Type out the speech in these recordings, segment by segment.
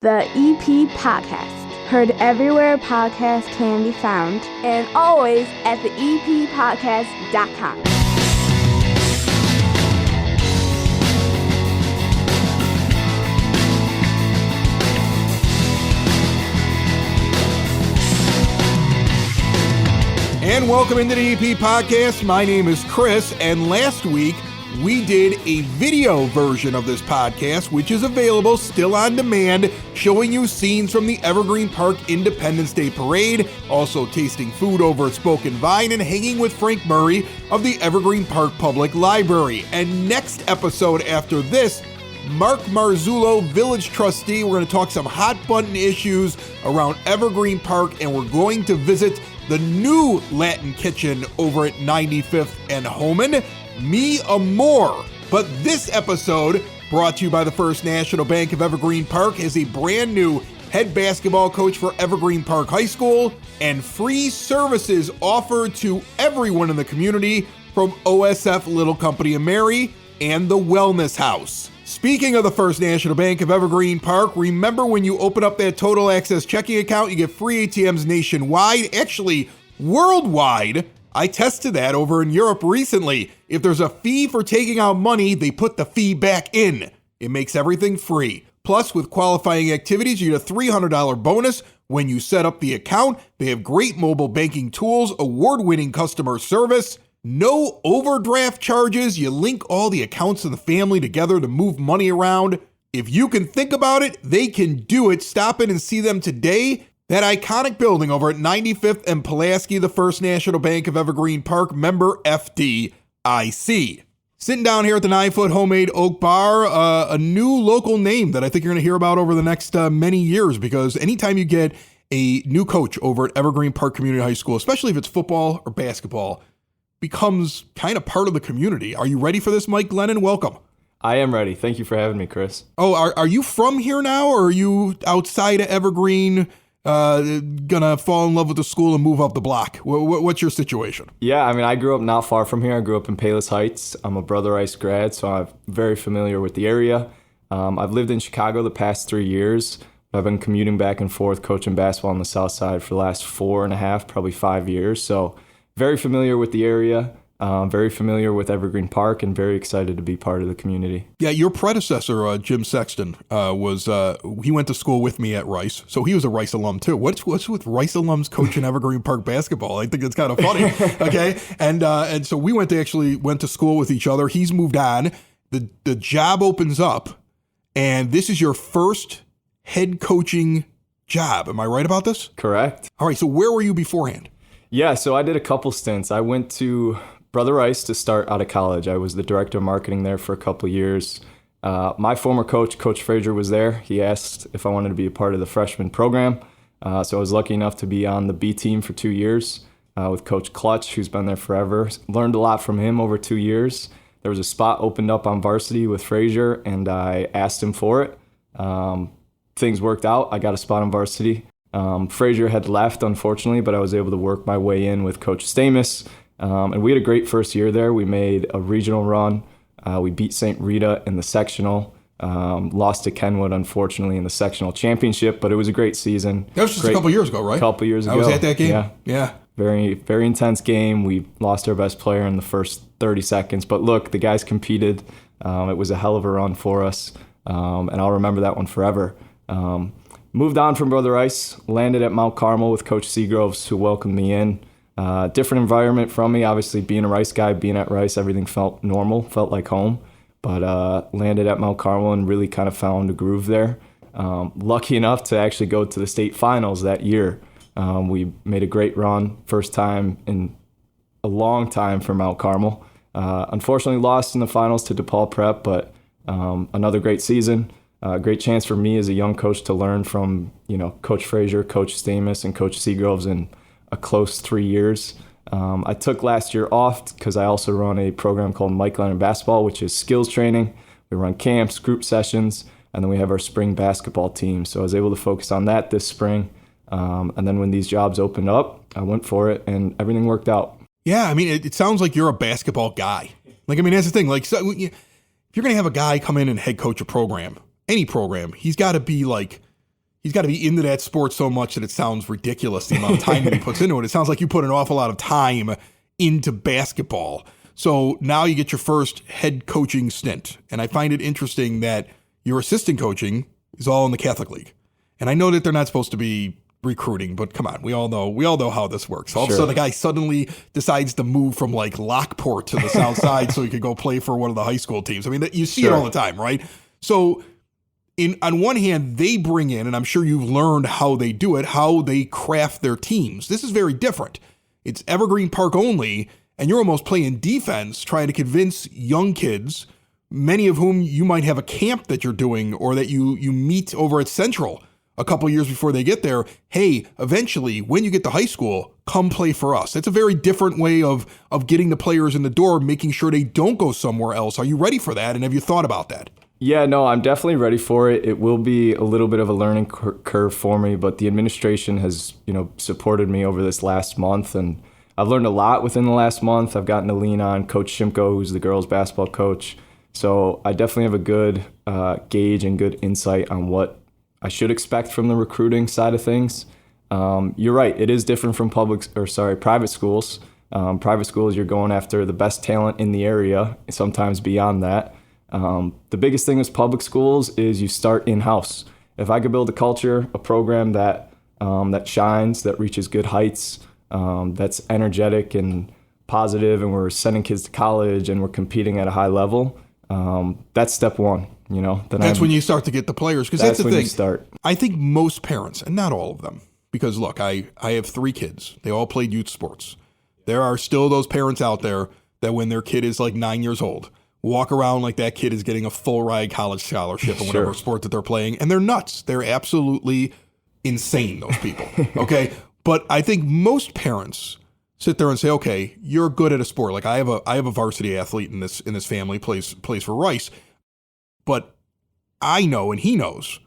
The EP Podcast. Heard everywhere podcasts can be found, and always at theeppodcast.com. And welcome into the EP Podcast. My name is Chris, and last week we did a video version of this podcast, which is available still on demand, showing you scenes from the Evergreen Park Independence Day Parade, also tasting food over at Spoken Vine, and hanging with Frank Murray of the Evergreen Park Public Library. And next episode after this, Mark Marzullo, Village Trustee. We're going to talk some hot button issues around Evergreen Park, and we're going to visit the new Latin Kitchen over at 95th and Homan. Me amore. But this episode, brought to you by the First National Bank of Evergreen Park, is a brand new head basketball coach for Evergreen Park High School and free services offered to everyone in the community from OSF Little Company of Mary and the Wellness House. Speaking of the First National Bank of Evergreen Park, remember when you open up that Total Access checking account, you get free ATMs nationwide, actually worldwide. I tested that over in Europe recently. If there's a fee for taking out money, they put the fee back in. It makes everything free. Plus, with qualifying activities, you get a $300 bonus when you set up the account. They have great mobile banking tools, award-winning customer service, no overdraft charges. You link all the accounts of the family together to move money around. If you can think about it, they can do it. Stop in and see them today. That iconic building over at 95th and Pulaski, the First National Bank of Evergreen Park, member FDIC. Sitting down here at the 9-foot homemade oak bar, a new local name that I think you're going to hear about over the next many years, because anytime you get a new coach over at Evergreen Park Community High School, especially if it's football or basketball, becomes kind of part of the community. Are you ready for this, Mike Glennon? Welcome. I am ready. Thank you for having me, Chris. Oh, are you from here now, or are you outside of Evergreen? Gonna fall in love with the school and move up the block? What's your situation? Yeah, I mean, I grew up not far from here. I grew up in Palos Heights. I'm a Brother Rice grad, so I'm very familiar with the area. I've lived in Chicago the past 3 years. I've been commuting back and forth, coaching basketball on the south side for the last 4.5, probably 5 years. So very familiar with the area. Very familiar with Evergreen Park, and very excited to be part of the community. Yeah, your predecessor, Jim Sexton, he went to school with me at Rice, so he was a Rice alum too. What's with Rice alums coaching Evergreen Park basketball? I think it's kind of funny. Okay, and so we went to school with each other. He's moved on. The job opens up, and this is your first head coaching job. Am I right about this? Correct. All right. So where were you beforehand? Yeah, so I did a couple stints. I went to Brother Rice to start out of college. I was the director of marketing there for a couple of years. My former coach, Coach Frazier, was there. He asked if I wanted to be a part of the freshman program. So I was lucky enough to be on the B team for 2 years with Coach Clutch, who's been there forever. Learned a lot from him over 2 years. There was a spot opened up on varsity with Frazier, and I asked him for it. Things worked out. I got a spot on varsity. Frazier had left, unfortunately, but I was able to work my way in with Coach Stamus. And we had a great first year there. We made a regional run. We beat St. Rita in the sectional. Lost to Kenwood, unfortunately, in the sectional championship, but it was a great season. That was just a couple years ago, right? A couple years ago. I was at that game? Yeah. Very, very intense game. We lost our best player in the first 30 seconds. But look, the guys competed. It was a hell of a run for us. And I'll remember that one forever. Moved on from Brother Rice, landed at Mount Carmel with Coach Seagroves, who welcomed me in. Different environment from me. Obviously, being a Rice guy, being at Rice, everything felt normal, felt like home. But landed at Mount Carmel and really kind of found a groove there. Lucky enough to actually go to the state finals that year. We made a great run, first time in a long time for Mount Carmel. Unfortunately, lost in the finals to DePaul Prep, but another great season. Great chance for me as a young coach to learn from, Coach Frazier, Coach Stamus, and Coach Seagroves in a close 3 years. I took last year off because I also run a program called Glennon Basketball, which is skills training. We run camps, group sessions, and then we have our spring basketball team. So I was able to focus on that this spring. And then when these jobs opened up, I went for it, and everything worked out. Yeah, I mean, it sounds like you're a basketball guy. Like, I mean, that's the thing. Like, so, if you're going to have a guy come in and head coach a program, any program, he's got to be like he's got to be into that sport so much that it sounds ridiculous, the amount of time that he puts into it. It sounds like you put an awful lot of time into basketball. So now you get your first head coaching stint. And I find it interesting that your assistant coaching is all in the Catholic League. And I know that they're not supposed to be recruiting, but come on, we all know how this works. All of a sudden, the guy suddenly decides to move from like Lockport to the South Side so he could go play for one of the high school teams. I mean, you see it all the time, right? So on one hand, they bring in, and I'm sure you've learned how they do it, how they craft their teams. This is very different. It's Evergreen Park only, and you're almost playing defense, trying to convince young kids, many of whom you might have a camp that you're doing or that you meet over at Central a couple years before they get there. Hey, eventually, when you get to high school, come play for us. It's a very different way of getting the players in the door, making sure they don't go somewhere else. Are you ready for that? And have you thought about that? Yeah, no, I'm definitely ready for it. It will be a little bit of a learning curve for me, but the administration has, supported me over this last month, and I've learned a lot within the last month. I've gotten to lean on Coach Shimko, who's the girls basketball coach. So I definitely have a good gauge and good insight on what I should expect from the recruiting side of things. You're right. It is different from private schools. Private schools, you're going after the best talent in the area, sometimes beyond that. The biggest thing with public schools is you start in-house. If I could build a culture, a program that shines, that reaches good heights, that's energetic and positive, and we're sending kids to college and we're competing at a high level, that's step one. That's when you start to get the players, because that's the when thing. You start. I think most parents, and not all of them, because look, I have 3 kids. They all played youth sports. There are still those parents out there that when their kid is like 9 years old, walk around like that kid is getting a full ride college scholarship in whatever sport that they're playing, and they're nuts. They're absolutely insane, those people. Okay, but I think most parents sit there and say, okay, you're good at a sport. Like I have a varsity athlete in this family, plays for Rice. But I know, and he knows,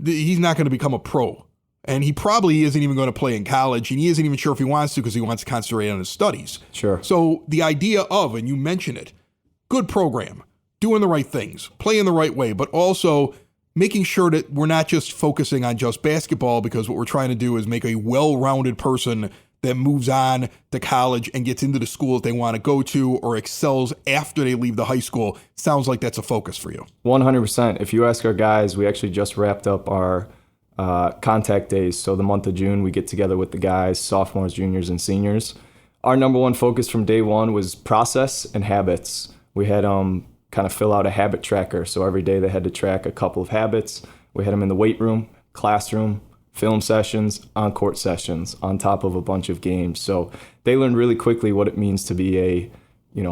that he's not going to become a pro. And he probably isn't even going to play in college. And he isn't even sure if he wants to, because he wants to concentrate on his studies. Sure. So the idea of, and you mention it, good program, doing the right things, playing the right way, but also making sure that we're not just focusing on just basketball, because what we're trying to do is make a well-rounded person that moves on to college and gets into the school that they want to go to or excels after they leave the high school. Sounds like that's a focus for you. 100%. If you ask our guys, we actually just wrapped up our contact days. So the month of June, we get together with the guys, sophomores, juniors, and seniors. Our number one focus from day one was process and habits. We had kind of fill out a habit tracker. So every day they had to track a couple of habits. We had them in the weight room, classroom, film sessions, on-court sessions, on top of a bunch of games. So they learned really quickly what it means to be a,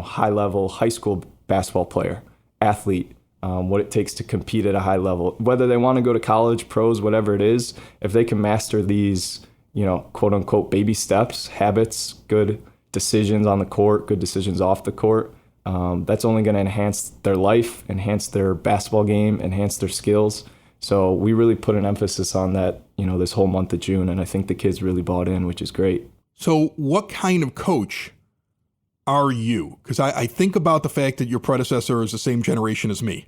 high-level high school basketball player, athlete, what it takes to compete at a high level. Whether they want to go to college, pros, whatever it is, if they can master these, quote-unquote baby steps, habits, good decisions on the court, good decisions off the court, that's only going to enhance their life, enhance their basketball game, enhance their skills. So we really put an emphasis on that, this whole month of June, and I think the kids really bought in, which is great. So what kind of coach are you? Because I think about the fact that your predecessor is the same generation as me.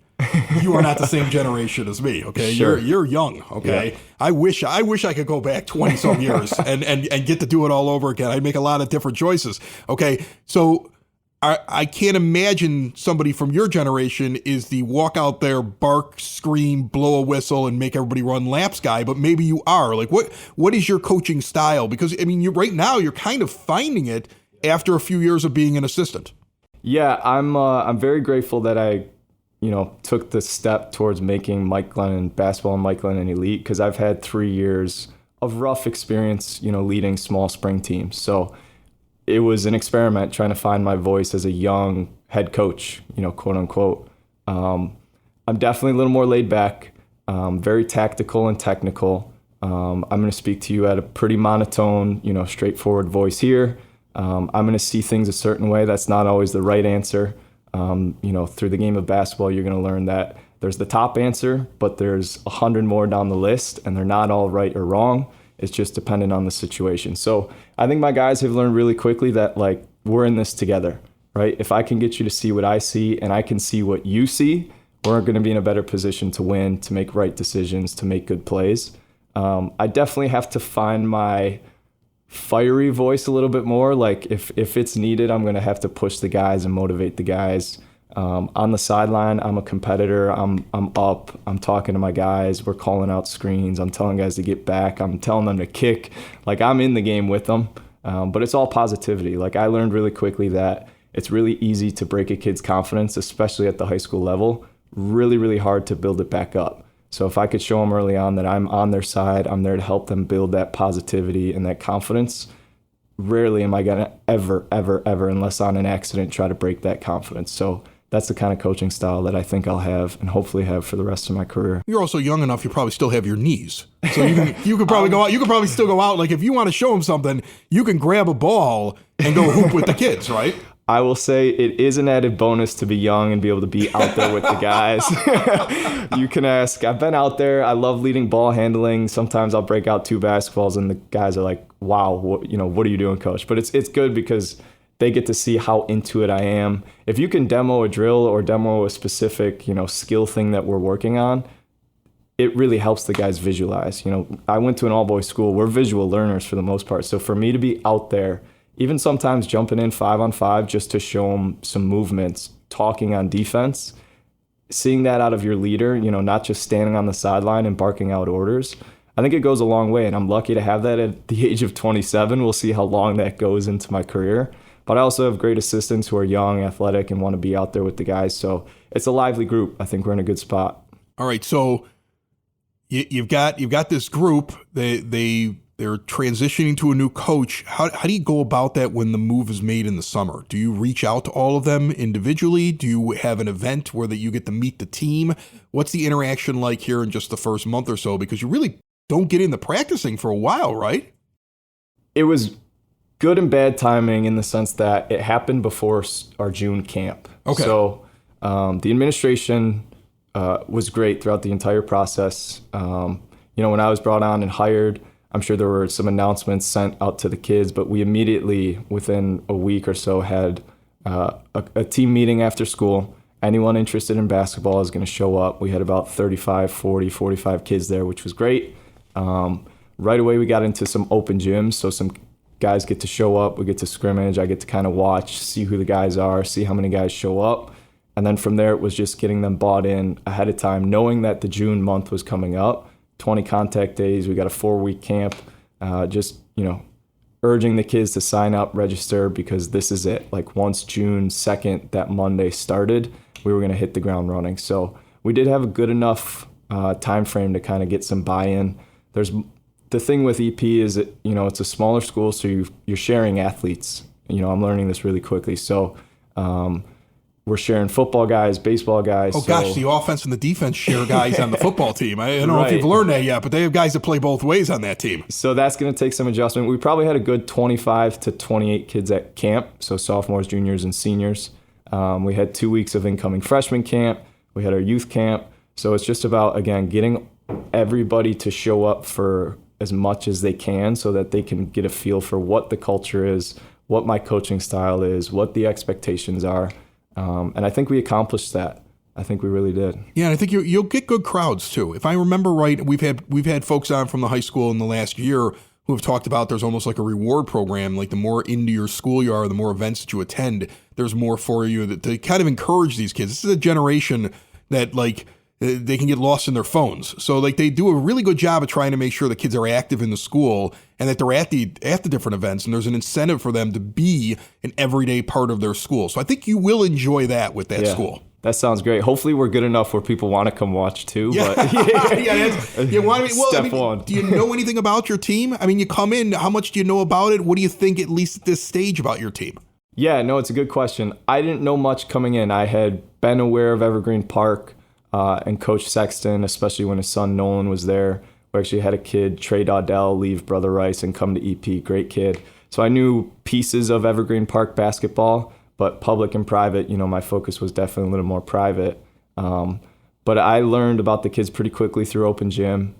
You are not the same generation as me, okay? Sure. You're young, okay? Yeah. I wish I could go back 20-some years and get to do it all over again. I'd make a lot of different choices, okay? So I can't imagine somebody from your generation is the walk out there, bark, scream, blow a whistle, and make everybody run laps guy, but maybe you are. Like, what is your coaching style? Because, I mean, right now you're kind of finding it after a few years of being an assistant. Yeah, I'm very grateful that I, took the step towards making Mike Glennon basketball and Mike Glennon elite, because I've had 3 years of rough experience, leading small spring teams. So it was an experiment trying to find my voice as a young head coach, quote unquote. I'm definitely a little more laid back, very tactical and technical. I'm going to speak to you at a pretty monotone, straightforward voice here. I'm going to see things a certain way. That's not always the right answer. Through the game of basketball, you're going to learn that there's the top answer, but there's 100 more down the list, and they're not all right or wrong. It's just dependent on the situation. So I think my guys have learned really quickly that, we're in this together, right? If I can get you to see what I see and I can see what you see, we're going to be in a better position to win, to make right decisions, to make good plays. I definitely have to find my fiery voice a little bit more. Like if it's needed, I'm going to have to push the guys and motivate the guys. On the sideline, I'm a competitor. I'm up. I'm talking to my guys. We're calling out screens. I'm telling guys to get back. I'm telling them to kick. Like I'm in the game with them. But it's all positivity. Like I learned really quickly that it's really easy to break a kid's confidence, especially at the high school level. Really, really hard to build it back up. So if I could show them early on that I'm on their side, I'm there to help them build that positivity and that confidence, rarely am I going to ever, unless on an accident, try to break that confidence. So that's the kind of coaching style that I think I'll have and hopefully have for the rest of my career. You're also young enough, you probably still have your knees. So you could probably go out. You could probably still go out. Like if you want to show them something, you can grab a ball and go hoop with the kids, right? I will say it is an added bonus to be young and be able to be out there with the guys. You can ask. I've been out there. I love leading ball handling. Sometimes I'll break out 2 basketballs and the guys are like, wow, what are you doing, coach? But it's good because they get to see how into it I am. If you can demo a drill or demo a specific, skill thing that we're working on, it really helps the guys visualize. I went to an all-boys school. We're visual learners for the most part. So for me to be out there, even sometimes jumping in 5-on-5 just to show them some movements, talking on defense, seeing that out of your leader, not just standing on the sideline and barking out orders, I think it goes a long way. And I'm lucky to have that at the age of 27. We'll see how long that goes into my career. But I also have great assistants who are young, athletic, and want to be out there with the guys. So it's a lively group. I think we're in a good spot. All right. So you've got this group. They're transitioning to a new coach. How do you go about that when the move is made in the summer? Do you reach out to all of them individually? Do you have an event where that you get to meet the team? What's the interaction like here in just the first month or so? Because you really don't get into practicing for a while, right? It was good and bad timing in the sense that it happened before our June camp. Okay. So the administration was great throughout the entire process. When I was brought on and hired, I'm sure there were some announcements sent out to the kids, but we immediately, within a week or so, had a team meeting after school. Anyone interested in basketball is going to show up. We had about 35, 40, 45 kids there, which was great. Right away, we got into some open gyms, so some guys get to show up. We get to scrimmage. I get to kind of watch, see who the guys are, see how many guys show up. And then from there, it was just getting them bought in ahead of time, knowing that the June month was coming up. 20 contact days. We got a 4-week camp. Urging the kids to sign up, register, because this is it. Like once June 2nd, that Monday started, we were going to hit the ground running. So we did have a good enough time frame to kind of get some buy-in. There's the thing with EP is that, it's a smaller school, so you're sharing athletes. I'm learning this really quickly. So we're sharing football guys, baseball guys. Oh, gosh, the offense and the defense share guys on the football team. I don't know if you've learned that yet, but they have guys that play both ways on that team. So that's going to take some adjustment. We probably had a good 25 to 28 kids at camp, so sophomores, juniors, and seniors. We had 2 weeks of incoming freshman camp. We had our youth camp. So it's just about, again, getting everybody to show up for as much as they can so that they can get a feel for what the culture is, what my coaching style is, what the expectations are. And I think we accomplished that. I think we really did. Yeah, and I think you'll get good crowds too. If I remember right, we've had folks on from the high school in the last year who have talked about there's almost like a reward program. Like the more into your school you are, the more events that you attend, there's more for you. To kind of encourage these kids. This is a generation that they can get lost in their phones. So they do a really good job of trying to make sure the kids are active in the school and that they're at the different events, and there's an incentive for them to be an everyday part of their school. So I think you will enjoy that with that school. That sounds great. Hopefully we're good enough where people want to come watch too. Yeah. But Step one. Do you know anything about your team? I mean, you come in, how much do you know about it? What do you think, at least at this stage, about your team? Yeah, no, it's a good question. I didn't know much coming in. I had been aware of Evergreen Park and Coach Sexton, especially when his son Nolan was there. We actually had a kid, Trey Dowdell, leave Brother Rice and come to EP. Great kid. So I knew pieces of Evergreen Park basketball, but public and private, my focus was definitely a little more private. But I learned about the kids pretty quickly through open gym.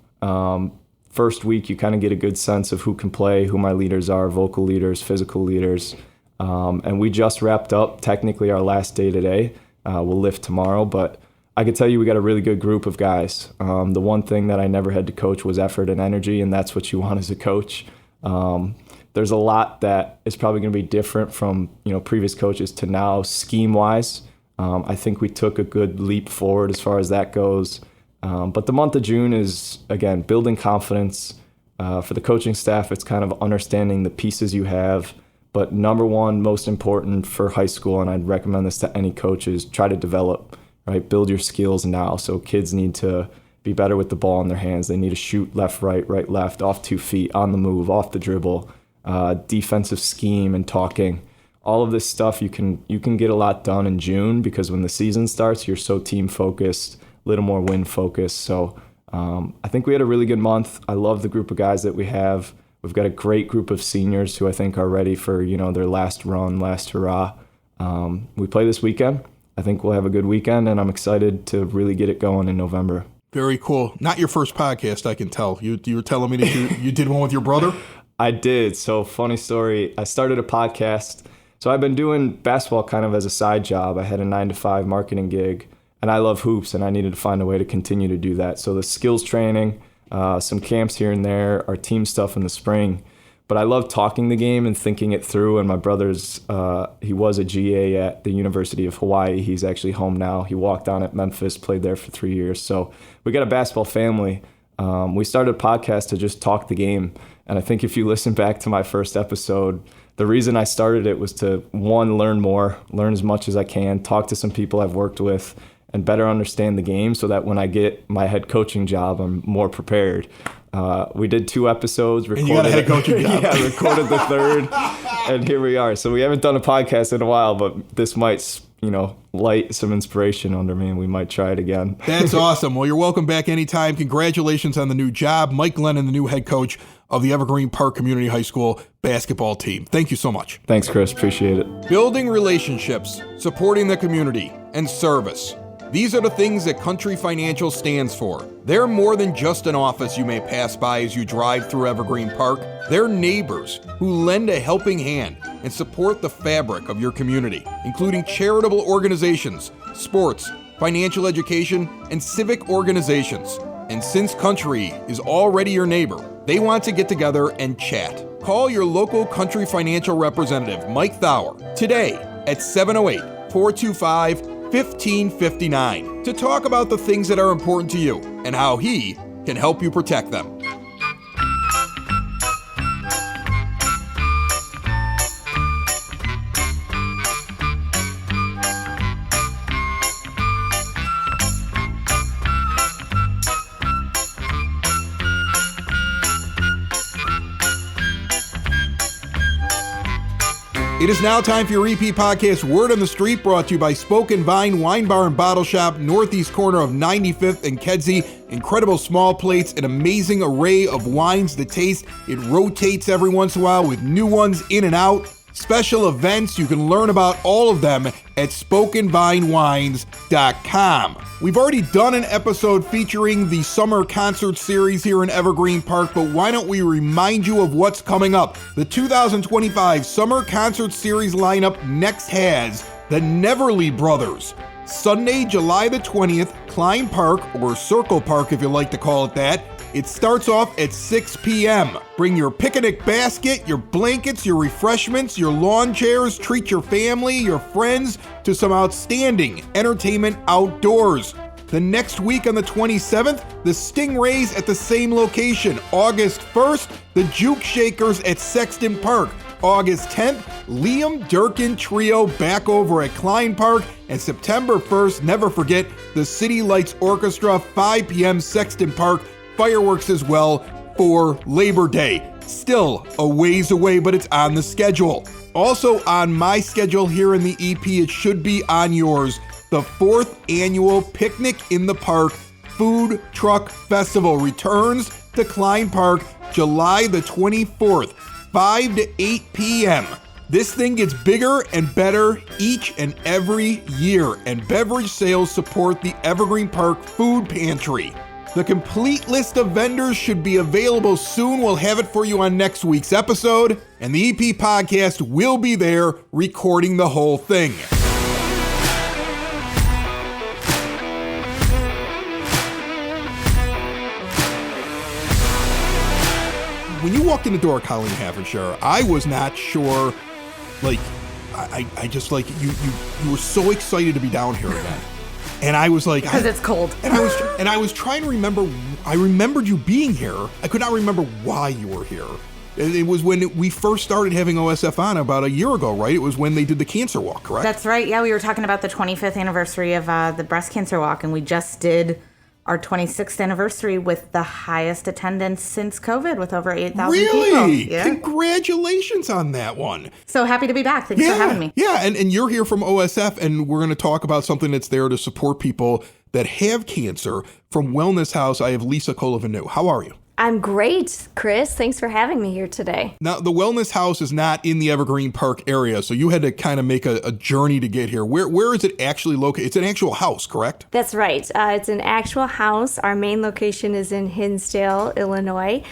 First week, you kind of get a good sense of who can play, who my leaders are, vocal leaders, physical leaders. And we just wrapped up technically our last day today. We'll lift tomorrow, but I could tell you we got a really good group of guys. The one thing that I never had to coach was effort and energy, and that's what you want as a coach. There's a lot that is probably going to be different from previous coaches to now scheme-wise. I think we took a good leap forward as far as that goes. But the month of June is, again, building confidence. For the coaching staff, it's kind of understanding the pieces you have. But number one, most important for high school, and I'd recommend this to any coaches, try to develop, right? Build your skills now. So kids need to be better with the ball in their hands. They need to shoot left, right, left, off 2 feet, on the move, off the dribble, defensive scheme and talking. All of this stuff, you can get a lot done in June because when the season starts, you're so team focused, a little more win focused. So I think we had a really good month. I love the group of guys that we have. We've got a great group of seniors who I think are ready for their last run, last hurrah. We play this weekend. I think we'll have a good weekend, and I'm excited to really get it going in November. Very cool. Not your first podcast, I can tell. You were telling me that you did one with your brother? I did. So funny story. I started a podcast. So I've been doing basketball kind of as a side job. I had a 9-to-5 marketing gig, and I love hoops, and I needed to find a way to continue to do that. So the skills training, some camps here and there, our team stuff in the spring. But I love talking the game and thinking it through. And my brother's, he was a GA at the University of Hawaii. He's actually home now. He walked on at Memphis, played there for 3 years. So we got a basketball family. We started a podcast to just talk the game. And I think if you listen back to my first episode, the reason I started it was to, one, learn more, learn as much as I can, talk to some people I've worked with, and better understand the game so that when I get my head coaching job, I'm more prepared. We did 2 episodes. And you got a head coaching job. Yeah, recorded the 3rd, and here we are. So we haven't done a podcast in a while, but this might, light some inspiration under me, and we might try it again. That's awesome. Well, you're welcome back anytime. Congratulations on the new job. Mike Glennon, the new head coach of the Evergreen Park Community High School basketball team. Thank you so much. Thanks, Chris. Appreciate it. Building relationships, supporting the community, and service. These are the things that Country Financial stands for. They're more than just an office you may pass by as you drive through Evergreen Park. They're neighbors who lend a helping hand and support the fabric of your community, including charitable organizations, sports, financial education, and civic organizations. And since Country is already your neighbor, they want to get together and chat. Call your local Country Financial representative, Mike Thauer, today at 708-425-1559 to talk about the things that are important to you and how he can help you protect them. It is now time for your EP podcast, Word on the Street, brought to you by Spoken Vine Wine Bar and Bottle Shop, northeast corner of 95th and Kedzie. Incredible small plates, an amazing array of wines to taste. It rotates every once in a while with new ones in and out. Special events, you can learn about all of them at SpokenVineWines.com. We've already done an episode featuring the summer concert series here in Evergreen Park, but why don't we remind you of what's coming up? The 2025 Summer Concert Series lineup next has the Neverly Brothers. Sunday, July the 20th, Klein Park, or Circle Park if you like to call it that. It starts off at 6 p.m. Bring your picnic basket, your blankets, your refreshments, your lawn chairs. Treat your family, your friends to some outstanding entertainment outdoors. The next week on the 27th, the Stingrays at the same location. August 1st, the Juke Shakers at Sexton Park. August 10th, Liam Durkin Trio back over at Klein Park. And September 1st, never forget, the City Lights Orchestra, 5 p.m. Sexton Park. Fireworks as well for Labor Day. Still a ways away, but it's on the schedule. Also on my schedule here in the EP, it should be on yours, the 4th annual Picnic in the Park Food Truck Festival returns to Klein Park July the 24th, 5 to 8 p.m. This thing gets bigger and better each and every year, and beverage sales support the Evergreen Park Food Pantry. The complete list of vendors should be available soon. We'll have it for you on next week's episode, and the EP podcast will be there recording the whole thing. when you walked in the door, Colleen Havenshaw, I was not sure, like, I just, like, you were so excited to be down here again. And I was like... Because it's cold. And I was trying to remember, I remembered you being here. I could not remember why you were here. It was when we first started having OSF on about a year ago, right? It was when they did the cancer walk, correct? That's right. Yeah, we were talking about the 25th anniversary of the breast cancer walk, and we just did our 26th anniversary with the highest attendance since COVID, with over 8,000 people. Really? Yeah. Congratulations on that one. So happy to be back. Thanks for having me. Yeah, and you're here from OSF, and we're going to talk about something that's there to support people that have cancer. From Wellness House, I have Lisa Colavanu. How are you? I'm great, Chris. Thanks for having me here today. Now, the Wellness House is not in the Evergreen Park area, so you had to kind of make a journey to get here. Where is it actually located? It's an actual house, correct? That's right. It's an actual house. Our main location is in Hinsdale, Illinois.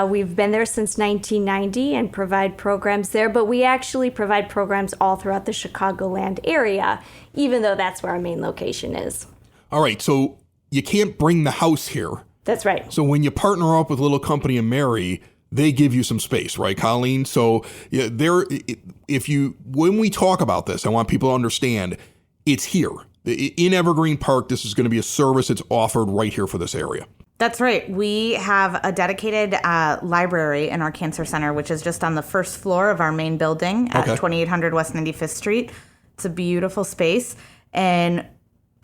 We've been there since 1990 and provide programs there, but we actually provide programs all throughout the Chicagoland area, even though that's where our main location is. All right, so you can't bring the house here. That's right. So when you partner up with Little Company and Mary, they give you some space, right, Colleen? So yeah, when we talk about this, I want people to understand it's here. In Evergreen Park, this is going to be a service that's offered right here for this area. That's right. We have a dedicated library in our cancer center, which is just on the first floor of our main building at 2800 West 95th Street. It's a beautiful space. And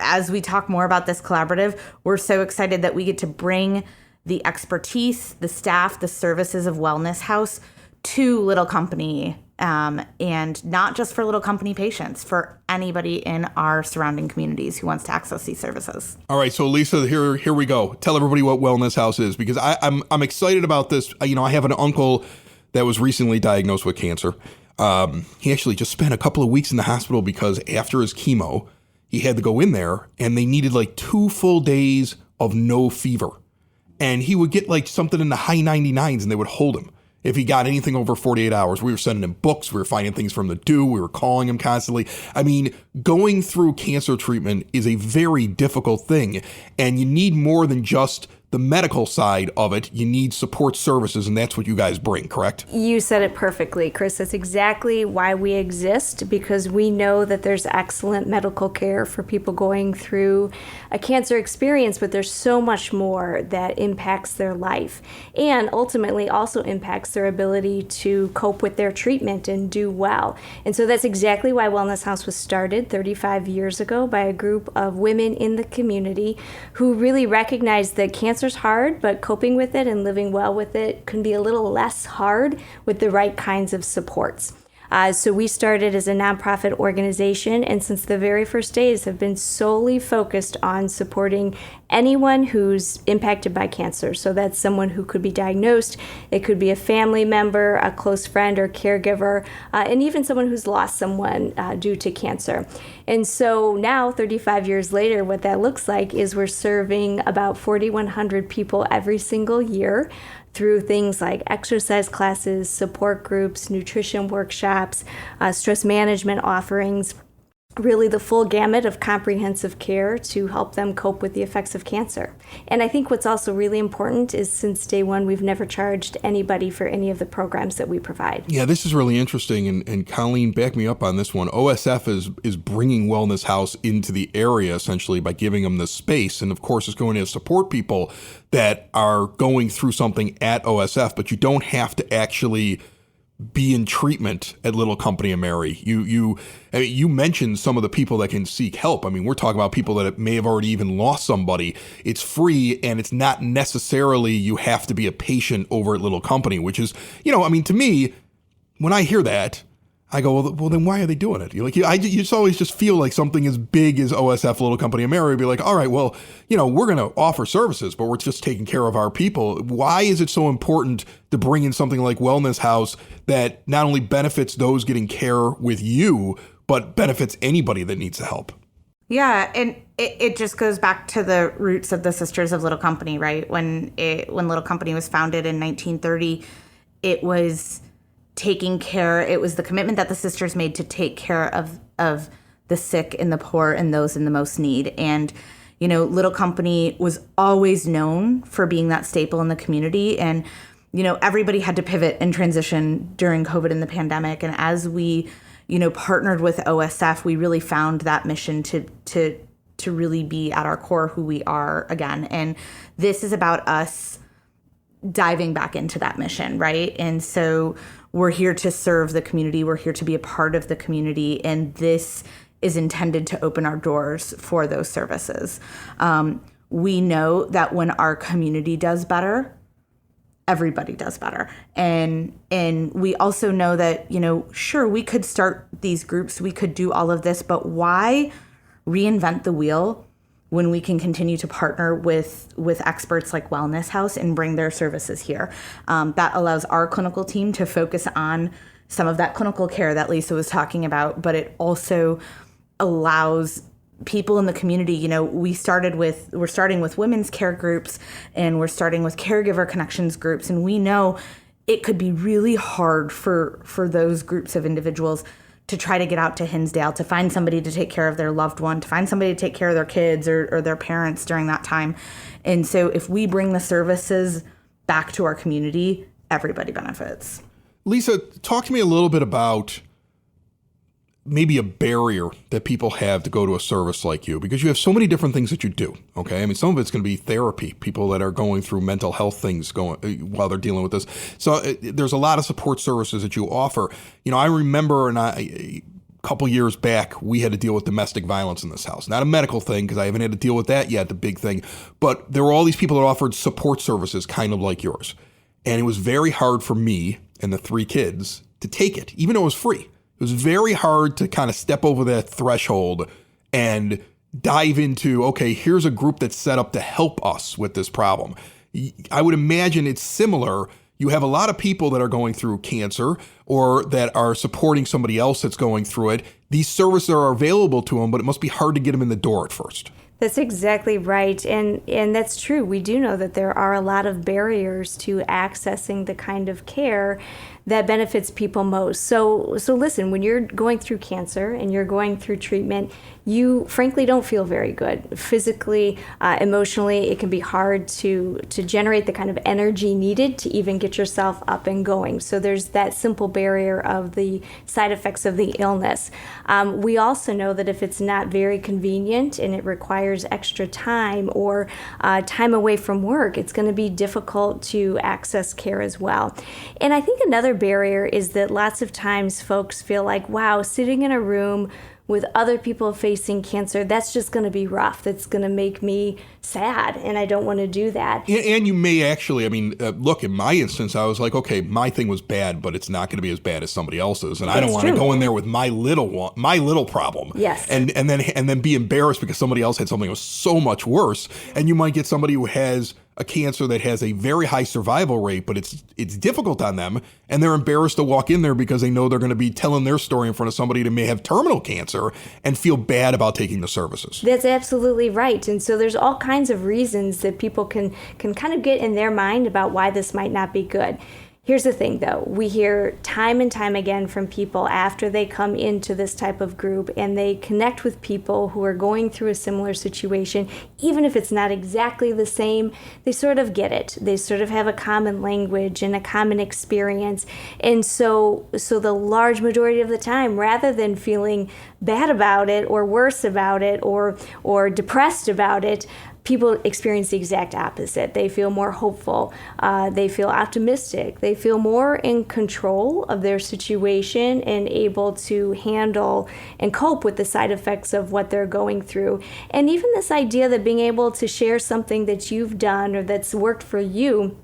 as we talk more about this collaborative, we're so excited that we get to bring the expertise, the staff, the services of Wellness House to Little Company, and not just for Little Company patients, for anybody in our surrounding communities who wants to access these services. All right, so Lisa, here we go. Tell everybody what Wellness House is, because I'm excited about this. You know, I have an uncle that was recently diagnosed with cancer. He actually just spent a couple of weeks in the hospital because after his chemo, he had to go in there, and they needed like 2 full days of no fever. And he would get like something in the high 99s, and they would hold him. If he got anything over 48 hours, we were sending him books. We were finding things from the do. We were calling him constantly. I mean, going through cancer treatment is a very difficult thing, and you need more than just the medical side of it. You need support services, and that's what you guys bring, correct? You said it perfectly, Chris. That's exactly why we exist, because we know that there's excellent medical care for people going through a cancer experience, but there's so much more that impacts their life and ultimately also impacts their ability to cope with their treatment and do well. And so that's exactly why Wellness House was started 35 years ago by a group of women in the community who really recognized that cancer's hard, but coping with it and living well with it can be a little less hard with the right kinds of supports. So we started as a nonprofit organization, and since the very first days have been solely focused on supporting anyone who's impacted by cancer. So that's someone who could be diagnosed, it could be a family member, a close friend or caregiver, and even someone who's lost someone due to cancer. And so now, 35 years later, what that looks like is we're serving about 4,100 people every single year through things like exercise classes, support groups, nutrition workshops, stress management offerings, really the full gamut of comprehensive care to help them cope with the effects of cancer. And I think what's also really important is since day one, we've never charged anybody for any of the programs that we provide. Yeah, this is really interesting. And Colleen, back me up on this one. OSF is bringing Wellness House into the area essentially by giving them this space. And of course, it's going to support people that are going through something at OSF, but you don't have to actually be in treatment at Little Company of Mary. You mentioned some of the people that can seek help. I mean, we're talking about people that may have already even lost somebody. It's free, and it's not necessarily you have to be a patient over at Little Company, which is, I mean, to me, when I hear that, I go, well, then why are they doing it? You just always just feel like something as big as OSF, Little Company of Mary, would be like, all right, well, we're going to offer services, but we're just taking care of our people. Why is it so important to bring in something like Wellness House that not only benefits those getting care with you, but benefits anybody that needs the help? Yeah, and it just goes back to the roots of the Sisters of Little Company, right? When Little Company was founded in 1930, it was taking care. It was the commitment that the sisters made to take care of the sick and the poor and those in the most need. And, Little Company was always known for being that staple in the community. And everybody had to pivot and transition during COVID and the pandemic. And as we, partnered with OSF, we really found that mission to really be at our core who we are again. And this is about us diving back into that mission, right? And so we're here to serve the community. We're here to be a part of the community. And this is intended to open our doors for those services. We know that when our community does better, everybody does better. And we also know that, sure, we could start these groups, we could do all of this, but why reinvent the wheel when we can continue to partner with experts like Wellness House and bring their services here? That allows our clinical team to focus on some of that clinical care that Lisa was talking about, but it also allows people in the community. We're starting with women's care groups, and we're starting with caregiver connections groups, and we know it could be really hard for those groups of individuals to try to get out to Hinsdale, to find somebody to take care of their loved one, to find somebody to take care of their kids or their parents during that time. And so if we bring the services back to our community, everybody benefits. Lisa, talk to me a little bit about maybe a barrier that people have to go to a service like you, because you have so many different things that you do. Okay. I mean, some of it's going to be therapy, people that are going through mental health things while they're dealing with this. So there's a lot of support services that you offer. I remember a couple years back, we had to deal with domestic violence in this house. Not a medical thing, because I haven't had to deal with that yet, the big thing. But there were all these people that offered support services kind of like yours. And it was very hard for me and the 3 kids to take it, even though it was free. It was very hard to kind of step over that threshold and dive into, okay, here's a group that's set up to help us with this problem. I would imagine it's similar. You have a lot of people that are going through cancer or that are supporting somebody else that's going through it. These services are available to them, but it must be hard to get them in the door at first. That's exactly right. And that's true. We do know that there are a lot of barriers to accessing the kind of care that benefits people most. So listen, when you're going through cancer and you're going through treatment, you frankly don't feel very good. Physically, emotionally, it can be hard to generate the kind of energy needed to even get yourself up and going. So there's that simple barrier of the side effects of the illness. We also know that if it's not very convenient and it requires extra time or time away from work, it's going to be difficult to access care as well. And I think another barrier is that lots of times folks feel like, wow, sitting in a room with other people facing cancer, that's just going to be rough. That's going to make me sad, and I don't want to do that. And you may actually, look, in my instance, I was like, okay, my thing was bad, but it's not going to be as bad as somebody else's, and I don't want to go in there with my little problem. Yes. And then be embarrassed because somebody else had something that was so much worse. And you might get somebody who has a cancer that has a very high survival rate, but it's difficult on them, and they're embarrassed to walk in there because they know they're going to be telling their story in front of somebody that may have terminal cancer and feel bad about taking the services. That's absolutely right. And so there's all kinds of reasons that people can kind of get in their mind about why this might not be good. Here's the thing, though. We hear time and time again from people after they come into this type of group and they connect with people who are going through a similar situation, even if it's not exactly the same, they sort of get it. They sort of have a common language and a common experience. And so the large majority of the time, rather than feeling bad about it or worse about it or depressed about it, people experience the exact opposite. They feel more hopeful. They feel optimistic. They feel more in control of their situation and able to handle and cope with the side effects of what they're going through. And even this idea that being able to share something that you've done or that's worked for you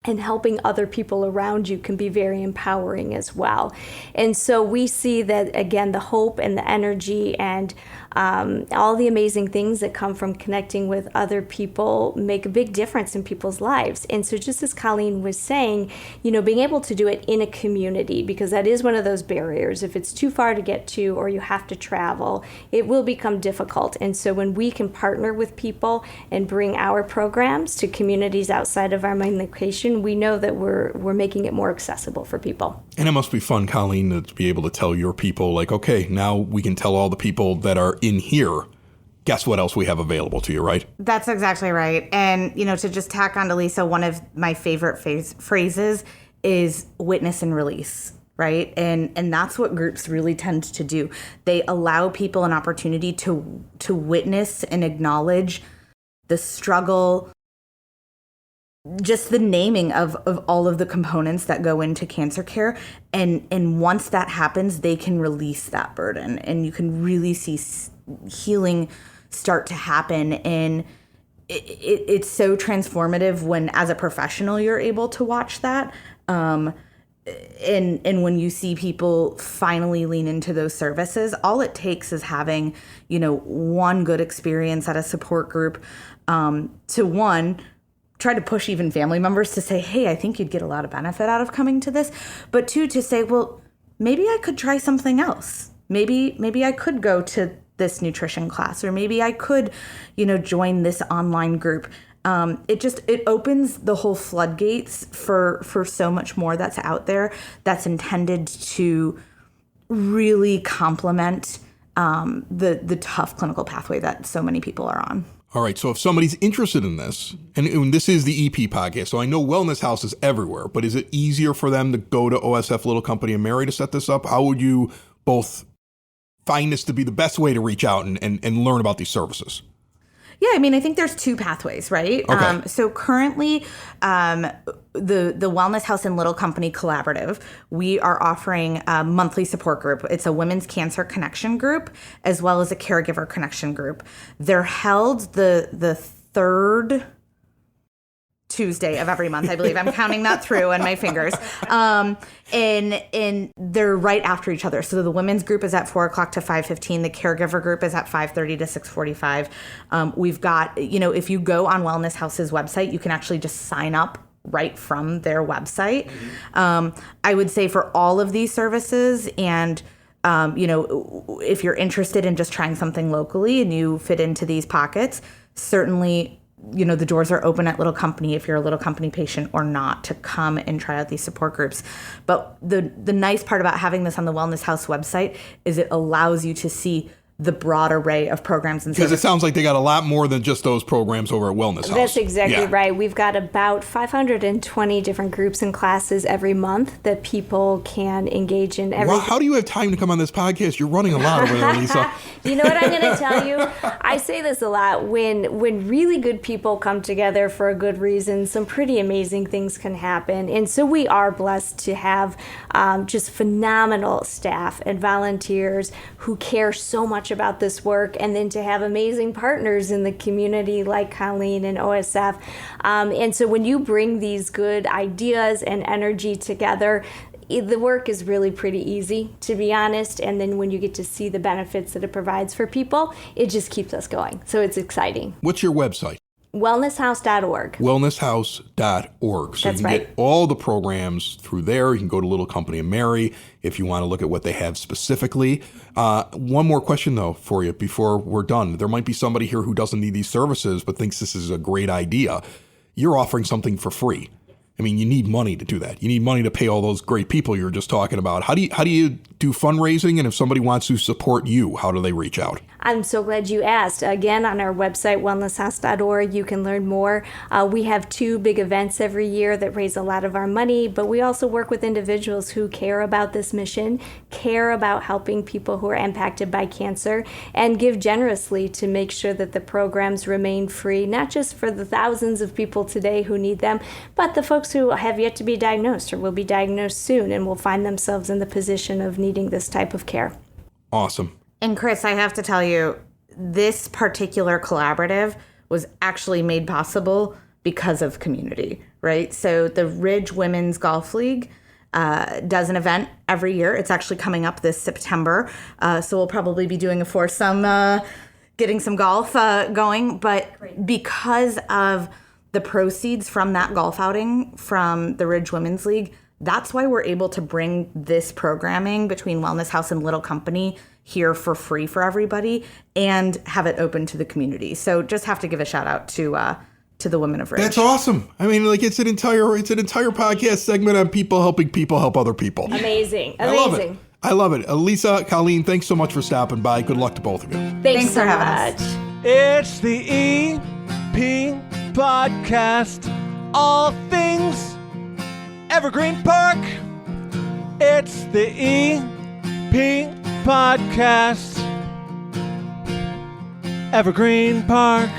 and helping other people around you can be very empowering as well. And so we see that, again, the hope and the energy and all the amazing things that come from connecting with other people make a big difference in people's lives. And so just as Colleen was saying, being able to do it in a community, because that is one of those barriers. If it's too far to get to or you have to travel, it will become difficult. And so when we can partner with people and bring our programs to communities outside of our main location, we know that we're making it more accessible for people. And it must be fun, Colleen, to be able to tell your people, like, okay, now we can tell all the people that are in here guess what else we have available to you, right? That's exactly right. And, to just tack on to Lisa, one of my favorite phrases is witness and release, right? And that's what groups really tend to do. They allow people an opportunity to witness and acknowledge the struggle, just the naming of all of the components that go into cancer care. And once that happens, they can release that burden, and you can really see healing start to happen. And it's so transformative when, as a professional, you're able to watch that. And when you see people finally lean into those services, all it takes is having, one good experience at a support group, to try to push even family members to say, hey, I think you'd get a lot of benefit out of coming to this. But two, to say, well, maybe I could try something else. Maybe I could go to this nutrition class, or maybe I could, join this online group. It opens the whole floodgates for so much more that's out there that's intended to really complement the tough clinical pathway that so many people are on. All right, so if somebody's interested in this, and this is the EP podcast, so I know Wellness House is everywhere, but is it easier for them to go to OSF Little Company and Mary to set this up? How would you both find this to be the best way to reach out and learn about these services? Yeah, I think there's two pathways, right? Okay. So currently, the Wellness House and Little Company Collaborative, we are offering a monthly support group. It's a women's cancer connection group, as well as a caregiver connection group. They're held the third Tuesday of every month, I believe. I'm counting that through on my fingers. And they're right after each other. So the women's group is at 4:00 to 5:15. The caregiver group is at 5:30 to 6:45. We've got, if you go on Wellness House's website, you can actually just sign up right from their website. I would say for all of these services, and if you're interested in just trying something locally and you fit into these pockets, certainly the doors are open at Little Company if you're a Little Company patient or not, to come and try out these support groups. But the nice part about having this on the Wellness House website is it allows you to see the broad array of programs and services. Because it sounds like they got a lot more than just those programs over at Wellness House. That's exactly right. We've got about 520 different groups and classes every month that people can engage in. Wow, how do you have time to come on this podcast? You're running a lot over there, Lisa. You know what I'm going to tell you? I say this a lot. When really good people come together for a good reason, some pretty amazing things can happen. And so we are blessed to have just phenomenal staff and volunteers who care so much about this work, and then to have amazing partners in the community like Colleen and OSF. And so when you bring these good ideas and energy together, the work is really pretty easy, to be honest. And then when you get to see the benefits that it provides for people, it just keeps us going. So it's exciting. What's your website? Wellnesshouse.org. Wellnesshouse.org. So That's you can right. get all the programs through there. You can go to Little Company of Mary if you want to look at what they have specifically. One more question, though, for you before we're done. There might be somebody here who doesn't need these services but thinks this is a great idea. You're offering something for free. You need money to do that. You need money to pay all those great people you were just talking about. How do you do fundraising? And if somebody wants to support you, how do they reach out? I'm so glad you asked. Again, on our website, wellnesshouse.org, you can learn more. We have 2 big events every year that raise a lot of our money, but we also work with individuals who care about this mission, care about helping people who are impacted by cancer, and give generously to make sure that the programs remain free, not just for the thousands of people today who need them, but the folks who have yet to be diagnosed or will be diagnosed soon and will find themselves in the position of needing this type of care. Awesome. And Chris, I have to tell you, this particular collaborative was actually made possible because of community, right? So the Ridge Women's Golf League does an event every year. It's actually coming up this September. So we'll probably be doing a foursome, getting some golf going. But because of the proceeds from that golf outing from the Ridge Women's League, that's why we're able to bring this programming between Wellness House and Little Company here for free for everybody and have it open to the community. So just have to give a shout out to the women of Ridge. That's awesome. It's an entire podcast segment on people helping people help other people. Amazing. I love it. Lisa, Colleen, thanks so much for stopping by. Good luck to both of you. Thanks for so having us. much. It's the EP Podcast. All things Evergreen Park. It's the EP Podcast. Evergreen Park.